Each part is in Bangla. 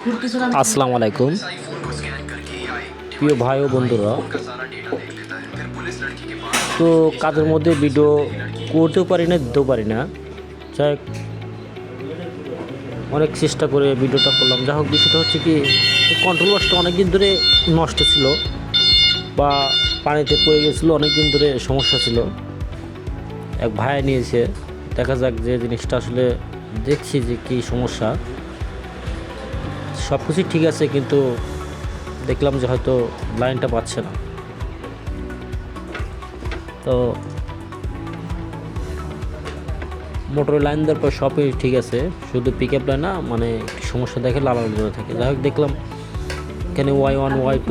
আসসালামু আলাইকুম প্রিয় ভাই ও বন্ধুরা। তো কাজের মধ্যে ভিডিও করতেও পারি না, দিতেও পারি না। যাই হোক, অনেক চেষ্টা করে ভিডিওটা করলাম। যাই হোক, বিষয়টা হচ্ছে কি, কন্ট্রোল বক্সটা অনেকদিন ধরে নষ্ট ছিল বা পানিতে পড়ে গেছিলো, অনেকদিন ধরে সমস্যা ছিল। এক ভাই নিয়েছে, দেখা যাক যে জিনিসটা আসলে দেখছি যে কী সমস্যা। সব কিছুই ঠিক আছে, কিন্তু দেখলাম যে হয়তো লাইনটা পাচ্ছে না। তো মোটরের লাইন দেওয়ার পর সবই ঠিক আছে, শুধু পিক আপ লাইন না, মানে সমস্যা দেখে লাল ধরে থাকে। যাই হোক, দেখলাম এখানে Y1 Y2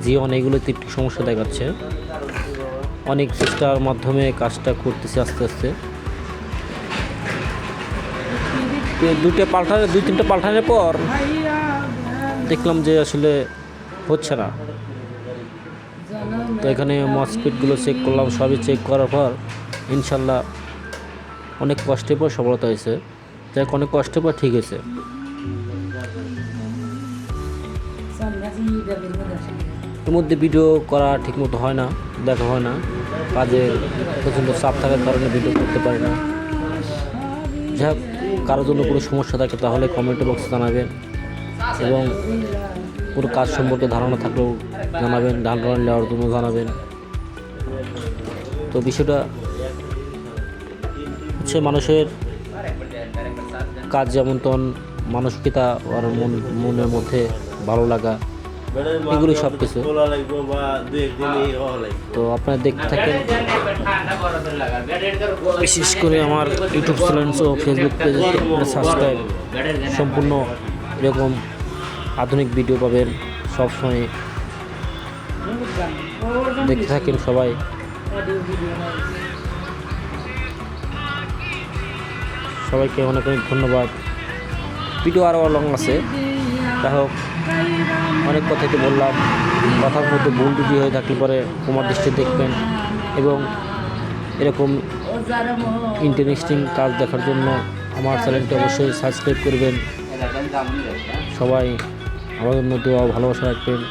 G1 এগুলোতে একটু সমস্যা দেখাচ্ছে। অনেক চেষ্টার মাধ্যমে কাজটা করতেছি আস্তে আস্তে। দুই তিনটা পাল্টানোর পর দেখলাম যে আসলে হচ্ছে না। তো এখানে মসপিটগুলো চেক করলাম, সবই চেক করার পর ইনশাল্লাহ অনেক কষ্টের পর সফলতা হয়েছে। যাই অনেক কষ্টের পর ঠিক হয়েছে। এর মধ্যে ভিডিও করা ঠিকমতো হয় না, দেখা হয় না, কাজে প্রচণ্ড চাপ থাকার কারণে ভিডিও করতে পারি না। যাই হোক, কারোর জন্য কোনো সমস্যা থাকে তাহলে কমেন্ট বক্সে জানাবেন, এবং পুরো কাজ সম্পর্কে ধারণা থাকলেও জানাবেন, ধারণা নেওয়ার জন্য জানাবেন। তো বিষয়টা হচ্ছে, মানুষের কাজ যেমন তেমন মানসিকতা আর মনের মধ্যে ভালো লাগা, এগুলি সব কিছু। তো আপনারা দেখতে থাকেন, বিশেষ করে আমার ইউটিউব চ্যানেল ও ফেসবুক পেজে সাবস্ক্রাইব। সম্পূর্ণ এরকম আধুনিক ভিডিও পাবেন সবসময়, দেখতে থাকেন সবাই। সবাইকে অনেক অনেক ধন্যবাদ। ভিডিও আরও লং আছে, যাই হোক, অনেক কথাই তো বললাম। কথার মধ্যে ভুল ত্রুটি হয়ে থাকলে পরে তোমার দৃষ্টি দেখবেন, এবং এরকম ইন্টারেস্টিং কাজ দেখার জন্য আমার চ্যানেলটি অবশ্যই সাবস্ক্রাইব করবেন। সবাই আমাদের মধ্যে ভালোবাসা রাখবেন।